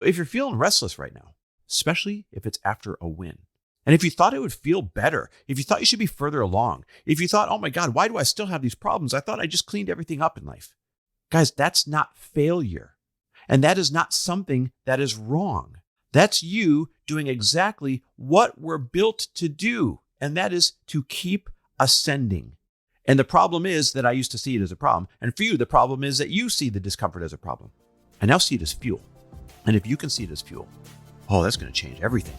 But if you're feeling restless right now, especially if it's after a win, and if you thought it would feel better, if you thought you should be further along, if you thought, oh my God, why do I still have these problems? I thought I just cleaned everything up in life. Guys, that's not failure. And that is not something that is wrong. That's you doing exactly what we're built to do. And that is to keep ascending. And the problem is that I used to see it as a problem. And for you, the problem is that you see the discomfort as a problem. I now see it as fuel. And if you can see it as fuel, oh, that's going to change everything.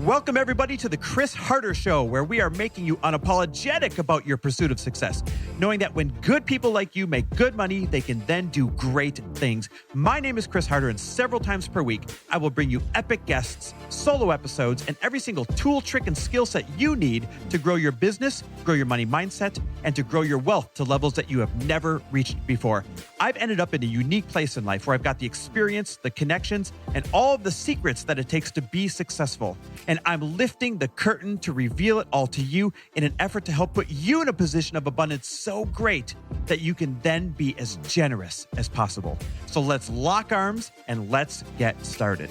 Welcome, everybody, to the Chris Harder Show, where we are making you unapologetic about your pursuit of success, knowing that when good people like you make good money, they can then do great things. My name is Chris Harder, and several times per week, I will bring you epic guests, solo episodes, and every single tool, trick, and skill set you need to grow your business, grow your money mindset, and to grow your wealth to levels that you have never reached before. I've ended up in a unique place in life where I've got the experience, the connections, and all of the secrets that it takes to be successful. And I'm lifting the curtain to reveal it all to you in an effort to help put you in a position of abundance so great that you can then be as generous as possible. So let's lock arms and let's get started.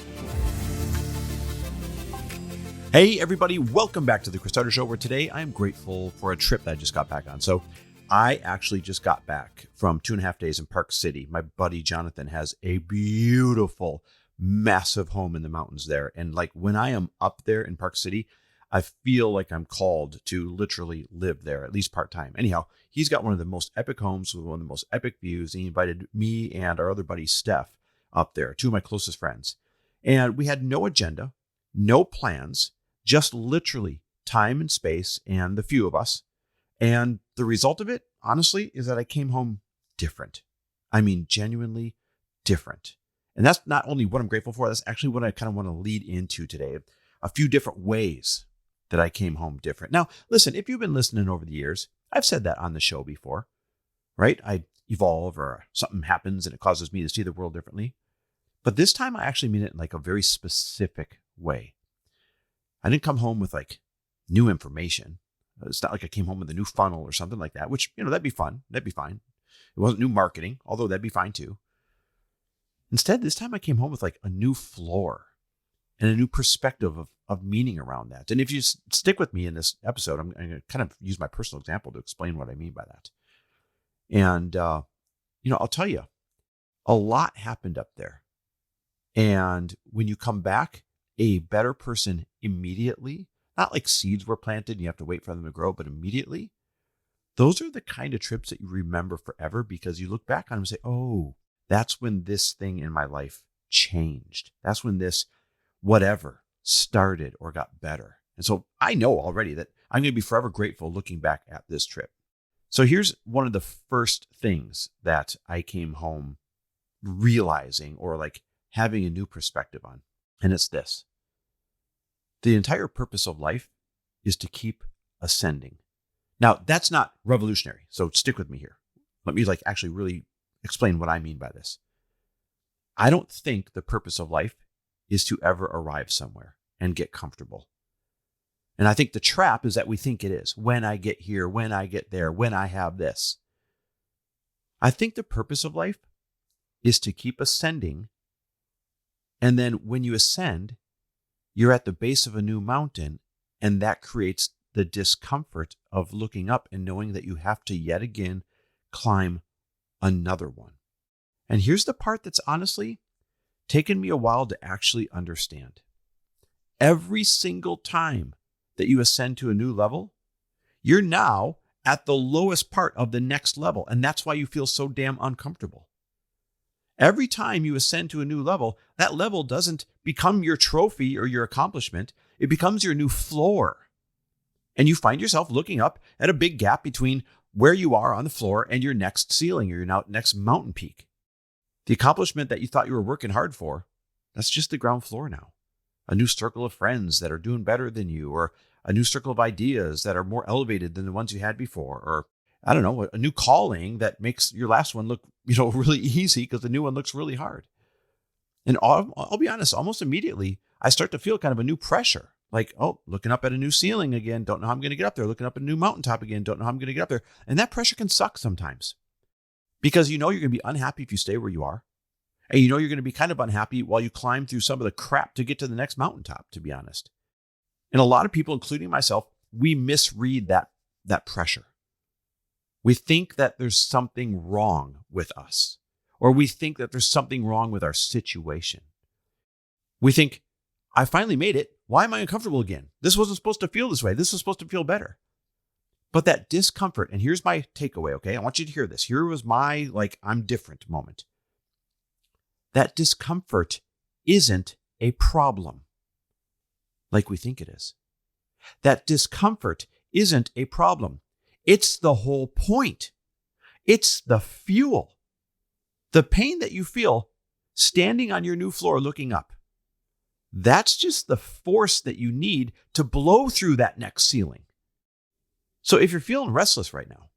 Hey, everybody. Welcome back to the Chris Harder Show, where today I am grateful for a trip that I just got back on. So I actually just got back from 2.5 days in Park City. My buddy Jonathan has a beautiful, massive home in the mountains there. And like when I am up there in Park City, I feel like I'm called to literally live there, at least part-time. Anyhow, he's got one of the most epic homes with one of the most epic views. He invited me and our other buddy, Steph, up there, two of my closest friends. And we had no agenda, no plans, just literally time and space and the few of us. And the result of it, honestly, is that I came home different. I mean, genuinely different. And that's not only what I'm grateful for, that's actually what I kind of want to lead into today. A few different ways that I came home different. Now, listen, if you've been listening over the years, I've said that on the show before, right? I evolve or something happens and it causes me to see the world differently. But this time I actually mean it in like a very specific way. I didn't come home with like new information. It's not like I came home with a new funnel or something like that, which, that'd be fun. That'd be fine. It wasn't new marketing, although that'd be fine too. Instead, this time I came home with like a new floor and a new perspective of meaning around that. And if you stick with me in this episode, I'm going to kind of use my personal example to explain what I mean by that. And, I'll tell you, a lot happened up there. And when you come back, a better person immediately, not like seeds were planted and you have to wait for them to grow, but immediately, those are the kind of trips that you remember forever because you look back on them and say, oh, that's when this thing in my life changed. That's when this whatever started or got better. And so I know already that I'm going to be forever grateful looking back at this trip. So here's one of the first things that I came home realizing or like having a new perspective on. And it's this. The entire purpose of life is to keep ascending. Now, that's not revolutionary. So stick with me here. Let me like actually really explain what I mean by this. I don't think the purpose of life is to ever arrive somewhere and get comfortable. And I think the trap is that we think it is. When I get here, when I get there, when I have this. I think the purpose of life is to keep ascending. And then when you ascend, you're at the base of a new mountain, and that creates the discomfort of looking up and knowing that you have to yet again climb another one. And here's the part that's honestly taken me a while to actually understand. Every single time that you ascend to a new level, you're now at the lowest part of the next level. And that's why you feel so damn uncomfortable. Every time you ascend to a new level, that level doesn't become your trophy or your accomplishment. It becomes your new floor. And you find yourself looking up at a big gap between where you are on the floor and your next ceiling or your next mountain peak. The accomplishment that you thought you were working hard for, that's just the ground floor now. A new circle of friends that are doing better than you, or a new circle of ideas that are more elevated than the ones you had before, or I don't know, a new calling that makes your last one look, really easy because the new one looks really hard. And I'll be honest, almost immediately, I start to feel kind of a new pressure. Like, oh, looking up at a new ceiling again, don't know how I'm going to get up there. Looking up at a new mountaintop again, don't know how I'm going to get up there. And that pressure can suck sometimes. because you know you're going to be unhappy if you stay where you are. And you know you're going to be kind of unhappy while you climb through some of the crap to get to the next mountaintop, to be honest. And a lot of people, including myself, we misread that pressure. We think that there's something wrong with us, or we think that there's something wrong with our situation. We think, I finally made it. Why am I uncomfortable again? This wasn't supposed to feel this way. This was supposed to feel better. But that discomfort, and here's my takeaway, okay? I want you to hear this. Here was my, I'm different moment. That discomfort isn't a problem like we think it is. That discomfort isn't a problem. It's the whole point. It's the fuel. The pain that you feel standing on your new floor looking up, that's just the force that you need to blow through that next ceiling. So if you're feeling restless right now,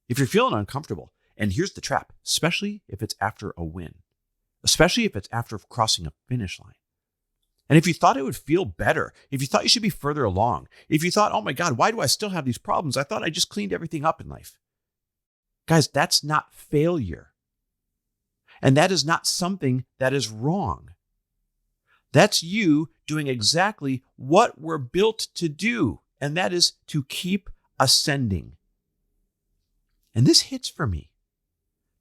if you're feeling uncomfortable, and here's the trap, especially if it's after a win, especially if it's after crossing a finish line. And if you thought it would feel better, if you thought you should be further along, if you thought, oh my God, why do I still have these problems? I thought I just cleaned everything up in life. Guys, that's not failure. And that is not something that is wrong. That's you doing exactly what we're built to do, and that is to keep ascending. And this hits for me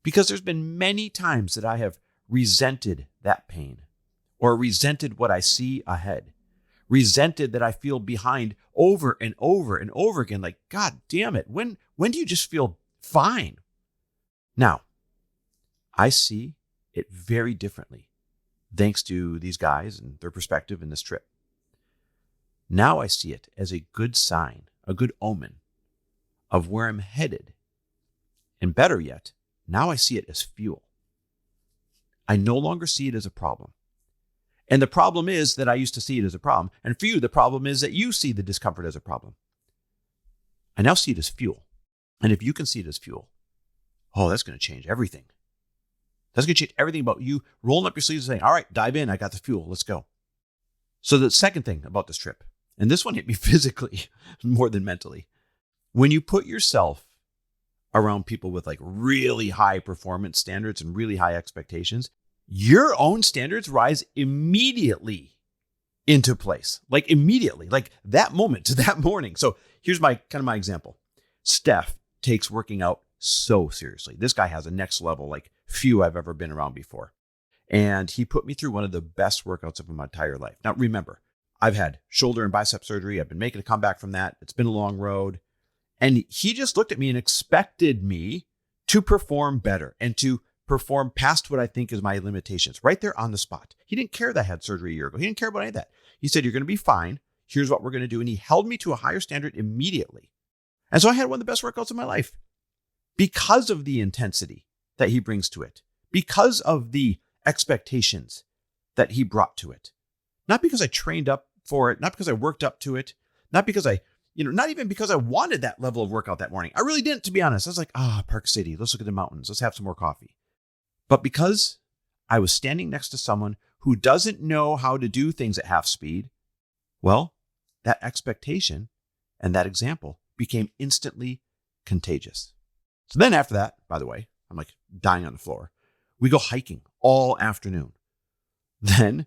because there's been many times that I have resented that pain, or resented what I see ahead, resented that I feel behind over and over and over again. Like, God damn it. When do you just feel fine? Now, I see it very differently, thanks to these guys and their perspective in this trip. Now I see it as a good sign, a good omen of where I'm headed. And better yet, now I see it as fuel. I no longer see it as a problem. And the problem is that I used to see it as a problem. And for you, the problem is that you see the discomfort as a problem. I now see it as fuel. And if you can see it as fuel, oh, that's going to change everything. That's going to change everything about you rolling up your sleeves and saying, all right, dive in. I got the fuel. Let's go. So the second thing about this trip, and this one hit me physically more than mentally. When you put yourself around people with really high performance standards and really high expectations, your own standards rise immediately into place. Immediately, that moment to that morning. So here's my example. Steph takes working out so seriously. This guy has a next level, few I've ever been around before. And he put me through one of the best workouts of my entire life. Now, remember, I've had shoulder and bicep surgery. I've been making a comeback from that. It's been a long road. And he just looked at me and expected me to perform better and to perform past what I think is my limitations right there on the spot. He didn't care that I had surgery a year ago. He didn't care about any of that. He said, you're going to be fine. Here's what we're going to do. And he held me to a higher standard immediately. And so I had one of the best workouts of my life because of the intensity that he brings to it, because of the expectations that he brought to it. Not because I trained up for it, not because I worked up to it, not because not even because I wanted that level of workout that morning. I really didn't, to be honest. I was like, Park City, let's look at the mountains. Let's have some more coffee. But because I was standing next to someone who doesn't know how to do things at half speed, well, that expectation and that example became instantly contagious. So then after that, by the way, I'm dying on the floor. We go hiking all afternoon. Then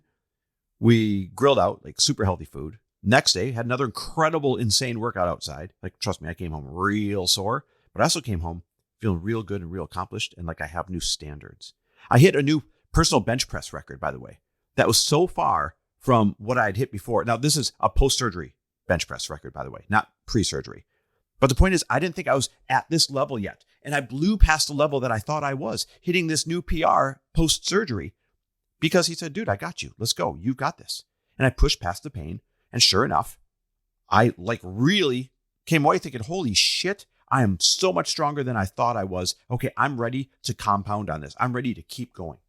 we grilled out super healthy food. Next day, had another incredible, insane workout outside. Trust me, I came home real sore, but I also came home feeling real good and real accomplished and I have new standards. I hit a new personal bench press record, by the way. That was so far from what I had hit before. Now, this is a post-surgery bench press record, by the way, not pre-surgery. But the point is, I didn't think I was at this level yet. And I blew past the level that I thought I was, hitting this new PR post-surgery because he said, dude, I got you. Let's go. You've got this. And I pushed past the pain. And sure enough, I really came away thinking, holy shit, I am so much stronger than I thought I was. Okay, I'm ready to compound on this. I'm ready to keep going.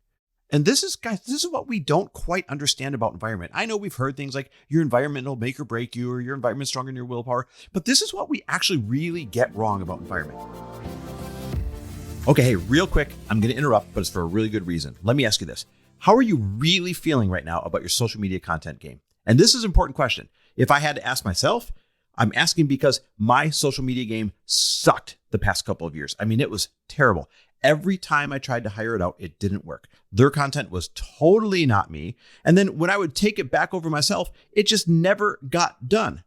And this is what we don't quite understand about environment. I know we've heard things like your environment will make or break you, or your environment's stronger than your willpower, but this is what we actually really get wrong about environment. Okay, hey, real quick, I'm going to interrupt, but it's for a really good reason. Let me ask you this. How are you really feeling right now about your social media content game? And this is an important question. If I had to ask myself, I'm asking because my social media game sucked the past couple of years. I mean, it was terrible. Every time I tried to hire it out, it didn't work. Their content was totally not me. And then when I would take it back over myself, it just never got done.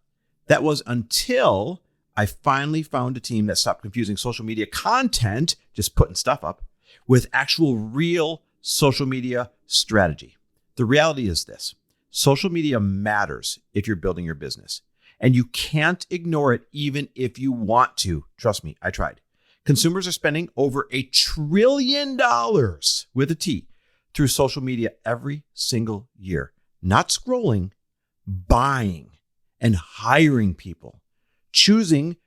That was until I finally found a team that stopped confusing social media content, just putting stuff up, with actual real social media strategy. The reality is this: social media matters if you're building your business, and you can't ignore it even if you want to. Trust me, I tried. Consumers are spending over $1 trillion with a T through social media every single year. Not scrolling, buying and hiring people, choosing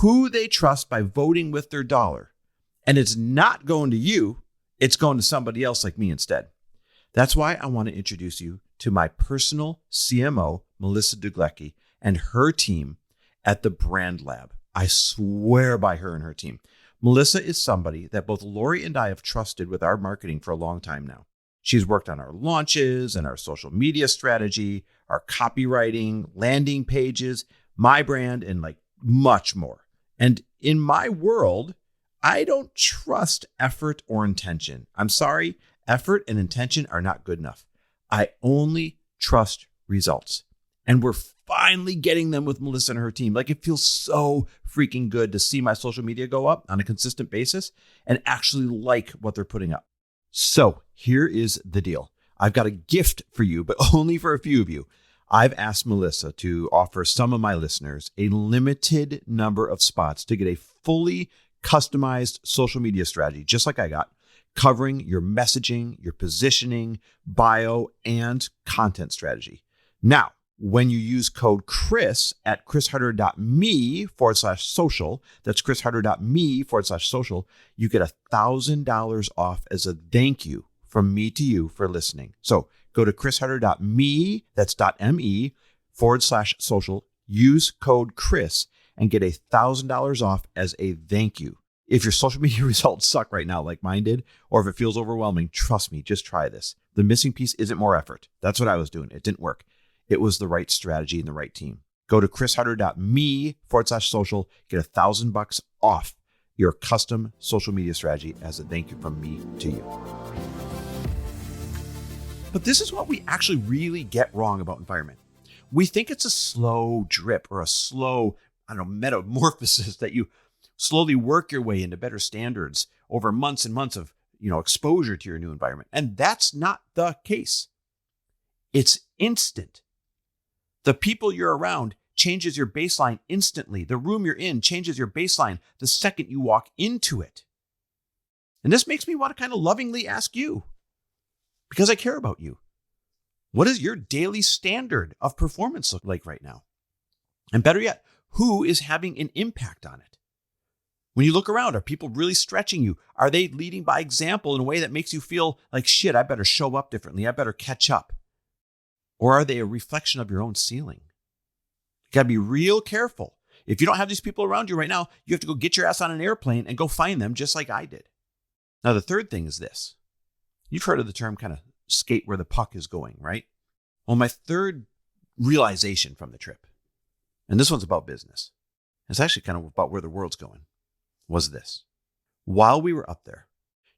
who they trust by voting with their dollar. And it's not going to you, it's going to somebody else like me instead. That's why I want to introduce you to my personal CMO, Melissa Duglecki, and her team at the Brand Lab. I swear by her and her team. Melissa is somebody that both Lori and I have trusted with our marketing for a long time now. She's worked on our launches and our social media strategy, our copywriting, landing pages, my brand, and like much more. And in my world, I don't trust effort or intention. I'm sorry, effort and intention are not good enough. I only trust results. And we're finally getting them with Melissa and her team. Like, it feels so freaking good to see my social media go up on a consistent basis and actually like what they're putting up. So here is the deal. I've got a gift for you, but only for a few of you. I've asked Melissa to offer some of my listeners a limited number of spots to get a fully customized social media strategy, just like I got, covering your messaging, your positioning, bio, and content strategy. Now, when you use code Chris at chrisharder.me/social, that's chrisharder.me/social, you get $1,000 off as a thank you from me to you for listening. So go to chrisharder.me, that's .me/social, use code Chris and get $1,000 off as a thank you. If your social media results suck right now, like mine did, or if it feels overwhelming, trust me, just try this. The missing piece isn't more effort. That's what I was doing. It didn't work. It was the right strategy and the right team. Go to chrisharder.me/social, get $1,000 off your custom social media strategy as a thank you from me to you. But this is what we actually really get wrong about environment. We think it's a slow drip or a slow, metamorphosis that you slowly work your way into better standards over months and months of, exposure to your new environment. And that's not the case. It's instant. The people you're around changes your baseline instantly. The room you're in changes your baseline the second you walk into it. And this makes me want to kind of lovingly ask you, because I care about you, what does your daily standard of performance look like right now? And better yet, who is having an impact on it? When you look around, are people really stretching you? Are they leading by example in a way that makes you feel like, shit, I better show up differently. I better catch up. Or are they a reflection of your own ceiling? You got to be real careful. If you don't have these people around you right now, you have to go get your ass on an airplane and go find them just like I did. Now, the third thing is this. You've heard of the term kind of skate where the puck is going, right? Well, my third realization from the trip, and this one's about business, it's actually kind of about where the world's going, was this. While we were up there,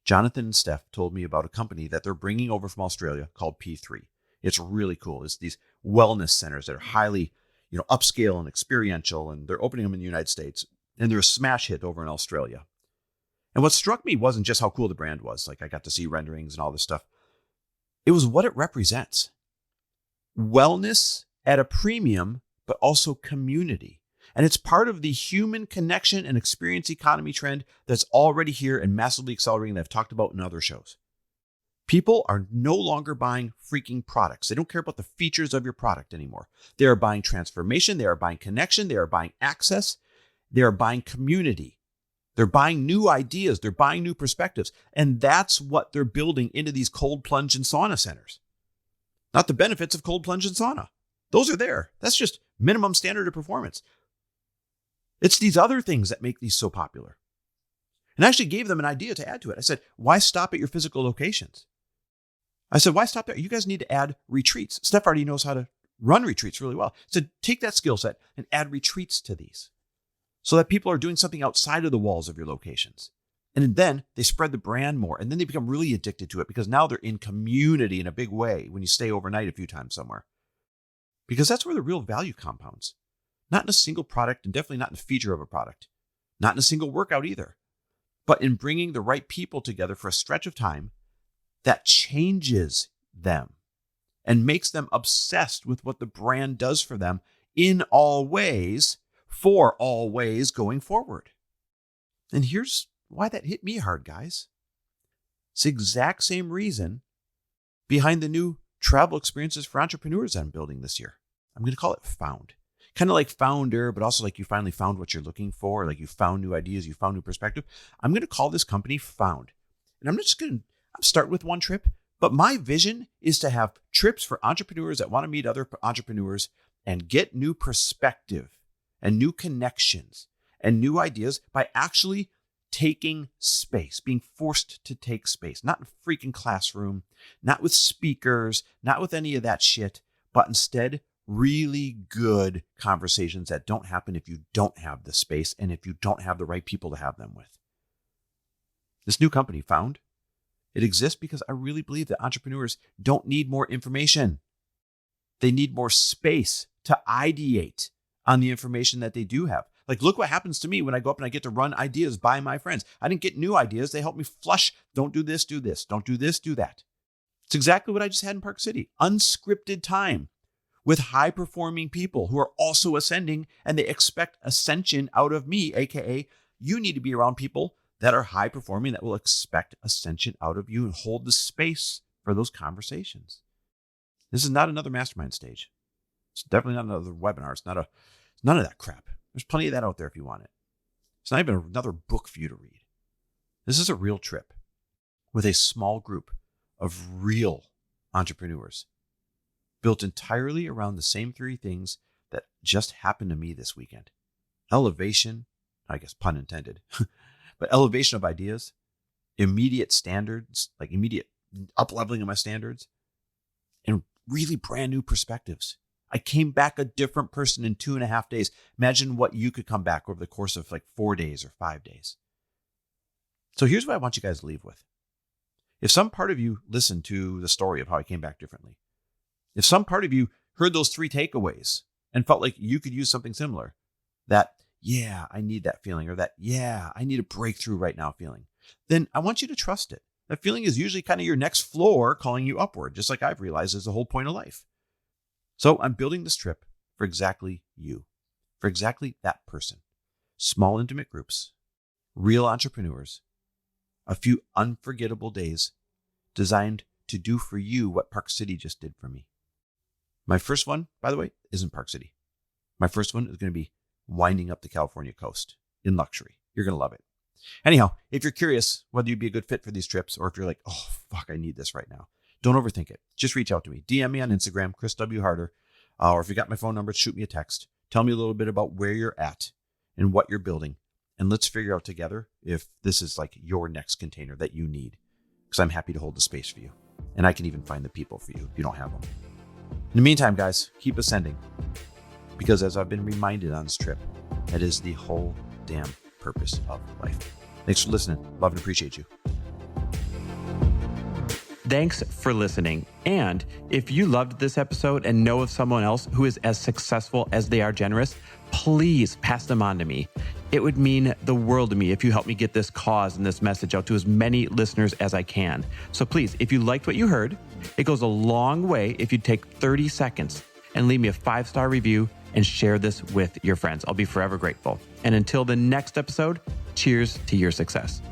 Jonathan and Steph told me about a company that they're bringing over from Australia called P3. It's really cool. It's these wellness centers that are highly, upscale and experiential, and they're opening them in the United States, and they're a smash hit over in Australia. And what struck me wasn't just how cool the brand was. Like, I got to see renderings and all this stuff. It was what it represents. Wellness at a premium, but also community. And it's part of the human connection and experience economy trend that's already here and massively accelerating that I've talked about in other shows. People are no longer buying freaking products. They don't care about the features of your product anymore. They are buying transformation. They are buying connection. They are buying access. They are buying community. They're buying new ideas. They're buying new perspectives. And that's what they're building into these cold plunge and sauna centers. Not the benefits of cold plunge and sauna. Those are there. That's just minimum standard of performance. It's these other things that make these so popular. And I actually gave them an idea to add to it. I said, why stop at your physical locations? I said, why stop there? You guys need to add retreats. Steph already knows how to run retreats really well. I said, take that skill set and add retreats to these so that people are doing something outside of the walls of your locations. And then they spread the brand more. And then they become really addicted to it because now they're in community in a big way when you stay overnight a few times somewhere. Because that's where the real value compounds. Not in a single product and definitely not in a feature of a product. Not in a single workout either. But in bringing the right people together for a stretch of time that changes them and makes them obsessed with what the brand does for them in all ways, for all ways going forward. And here's why that hit me hard, guys. It's the exact same reason behind the new travel experiences for entrepreneurs I'm building this year. I'm going to call it Found. Kind of like Founder, but also like you finally found what you're looking for, like you found new ideas, you found new perspective. I'm going to call this company Found. And I'm start with one trip, but my vision is to have trips for entrepreneurs that want to meet other entrepreneurs and get new perspective and new connections and new ideas by actually taking space, being forced to take space, not in a freaking classroom, not with speakers, not with any of that shit, but instead really good conversations that don't happen if you don't have the space and if you don't have the right people to have them with. This new company, Found, it exists because I really believe that entrepreneurs don't need more information. They need more space to ideate on the information that they do have. Like, look what happens to me when I go up and I get to run ideas by my friends. I didn't get new ideas. They help me flush. Don't do this, do this. Don't do this, do that. It's exactly what I just had in Park City. Unscripted time with high-performing people who are also ascending, and they expect ascension out of me, aka you need to be around people that are high-performing that will expect ascension out of you and hold the space for those conversations. This is not another mastermind stage. It's definitely not another webinar. It's none of that crap. There's plenty of that out there if you want it. It's not even another book for you to read. This is a real trip with a small group of real entrepreneurs built entirely around the same three things that just happened to me this weekend. Elevation, I guess pun intended, but elevation of ideas, immediate standards, like immediate up-leveling of my standards, and really brand new perspectives. I came back a different person in 2.5 days. Imagine what you could come back over the course of like 4 days or 5 days. So here's what I want you guys to leave with. If some part of you listened to the story of how I came back differently, if some part of you heard those 3 takeaways and felt like you could use something similar, that, yeah, I need that feeling, or that, yeah, I need a breakthrough right now feeling, then I want you to trust it. That feeling is usually kind of your next floor calling you upward, just like I've realized is the whole point of life. So I'm building this trip for exactly you, for exactly that person. Small, intimate groups, real entrepreneurs, a few unforgettable days designed to do for you what Park City just did for me. My first one, by the way, isn't Park City. My first one is going to be winding up the California coast in luxury. You're going to love it. Anyhow, if you're curious whether you'd be a good fit for these trips, or if you're like, oh, fuck, I need this right now, don't overthink it. Just reach out to me. DM me on Instagram, Chris W. Harder. Or if you got my phone number, shoot me a text. Tell me a little bit about where you're at and what you're building. And let's figure out together if this is like your next container that you need. Because I'm happy to hold the space for you. And I can even find the people for you if you don't have them. In the meantime, guys, keep ascending. Because as I've been reminded on this trip, that is the whole damn purpose of life. Thanks for listening. Love and appreciate you. Thanks for listening. And if you loved this episode and know of someone else who is as successful as they are generous, please pass them on to me. It would mean the world to me if you help me get this cause and this message out to as many listeners as I can. So please, if you liked what you heard, it goes a long way if you take 30 seconds and leave me a 5-star review and share this with your friends. I'll be forever grateful. And until the next episode, cheers to your success.